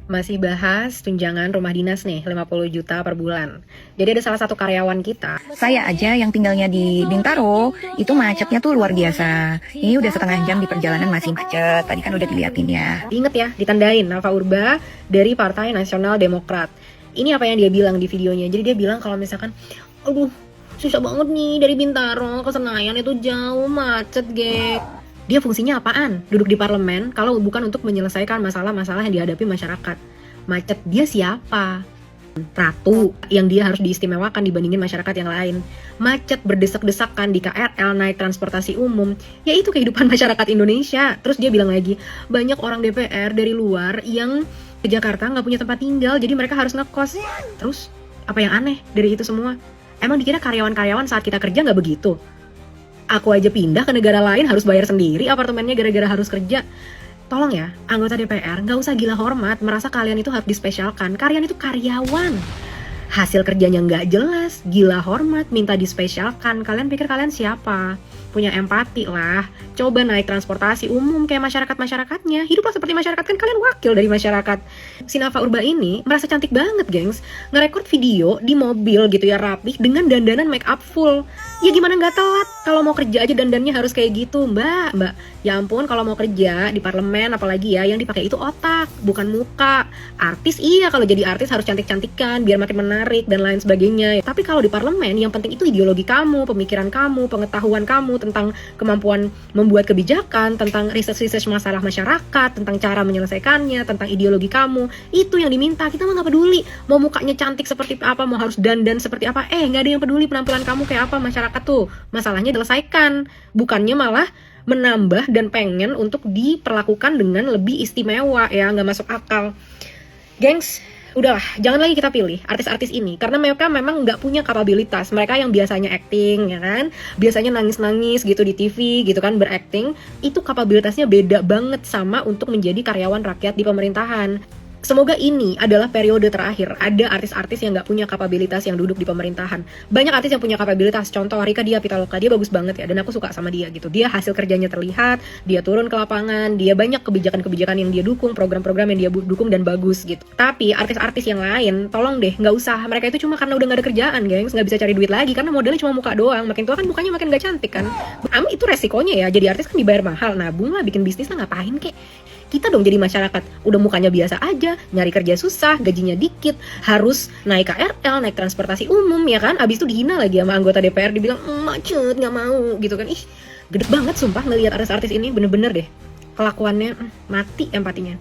Masih bahas tunjangan rumah dinas nih, 50 juta per bulan. Jadi ada salah satu karyawan kita. Saya aja yang tinggalnya di Bintaro, itu macetnya tuh luar biasa. Ini udah setengah jam di perjalanan masih macet. Tadi kan udah diliatin ya. Ingat ya, ditandain Nafa Urba dari Partai Nasional Demokrat. Ini apa yang dia bilang di videonya. Jadi dia bilang kalau misalkan, aduh susah banget nih dari Bintaro ke Senayan itu jauh, macet gek. Dia fungsinya apaan? Duduk di parlemen kalau bukan untuk menyelesaikan masalah-masalah yang dihadapi masyarakat. Macet dia siapa? Ratu yang dia harus diistimewakan dibandingin masyarakat yang lain. Macet berdesak-desakan di KRL, naik transportasi umum, yaitu kehidupan masyarakat Indonesia. Terus dia bilang lagi, banyak orang DPR dari luar yang ke Jakarta nggak punya tempat tinggal, jadi mereka harus ngekos. Terus apa yang aneh dari itu semua? Emang dikira karyawan-karyawan saat kita kerja nggak begitu? Aku aja pindah ke negara lain harus bayar sendiri apartemennya gara-gara harus kerja. Tolong ya, anggota DPR nggak usah gila hormat merasa kalian itu harus dispesialkan. Kalian itu karyawan. Hasil kerjanya nggak jelas, gila hormat, minta dispesialkan. Kalian pikir kalian siapa? Punya empati lah. Coba naik transportasi umum kayak masyarakat-masyarakatnya. Hiduplah seperti masyarakat, kan kalian wakil dari masyarakat. Si Nafa Urba ini merasa cantik banget, gengs. Ngerekord video di mobil gitu ya, rapih dengan dandanan make up full. Ya gimana nggak telat? Kalau mau kerja aja dandannya harus kayak gitu, mbak. Ya ampun, kalau mau kerja di parlemen apalagi ya, yang dipakai itu otak, bukan muka. Artis iya, kalau jadi artis harus cantik-cantikan biar makin menarik dan lain sebagainya. Tapi kalau di parlemen yang penting itu ideologi kamu, pemikiran kamu, pengetahuan kamu tentang kemampuan membuat kebijakan, tentang research masalah masyarakat, tentang cara menyelesaikannya, tentang ideologi kamu. Itu yang diminta. Kita mah nggak peduli mau mukanya cantik seperti apa, mau harus dandan seperti apa. Nggak ada yang peduli penampilan kamu kayak apa. Masyarakat tuh masalahnya selesaikan, bukannya malah menambah dan pengen untuk diperlakukan dengan lebih istimewa. Ya nggak masuk akal, gengs. Udahlah, jangan lagi kita pilih artis-artis ini karena mereka memang nggak punya kapabilitas. Mereka yang biasanya acting, ya kan, biasanya nangis-nangis gitu di TV gitu kan, berakting, itu kapabilitasnya beda banget sama untuk menjadi karyawan rakyat di pemerintahan. Semoga ini adalah periode terakhir ada artis-artis yang nggak punya kapabilitas yang duduk di pemerintahan. Banyak artis yang punya kapabilitas, contoh Rika Diah Pitaloka, dia bagus banget ya, dan aku suka sama dia gitu. Dia hasil kerjanya terlihat, dia turun ke lapangan, dia banyak kebijakan-kebijakan yang dia dukung, program-program yang dia dukung dan bagus gitu. Tapi artis-artis yang lain, tolong deh, nggak usah. Mereka itu cuma karena udah nggak ada kerjaan, gengs, nggak bisa cari duit lagi karena modelnya cuma muka doang. Makin tua kan mukanya makin nggak cantik kan. Itu resikonya ya, jadi artis kan dibayar mahal, nabung lah, bikin bisnis lah, ngapain kek. Kita dong jadi masyarakat, udah mukanya biasa aja, nyari kerja susah, gajinya dikit, harus naik KRL, naik transportasi umum, ya kan? Abis itu dihina lagi sama anggota DPR, dibilang, macet, gak mau, gitu kan. Ih, gede banget sumpah ngelihat artis-artis ini, bener-bener deh. Kelakuannya, mati empatinya.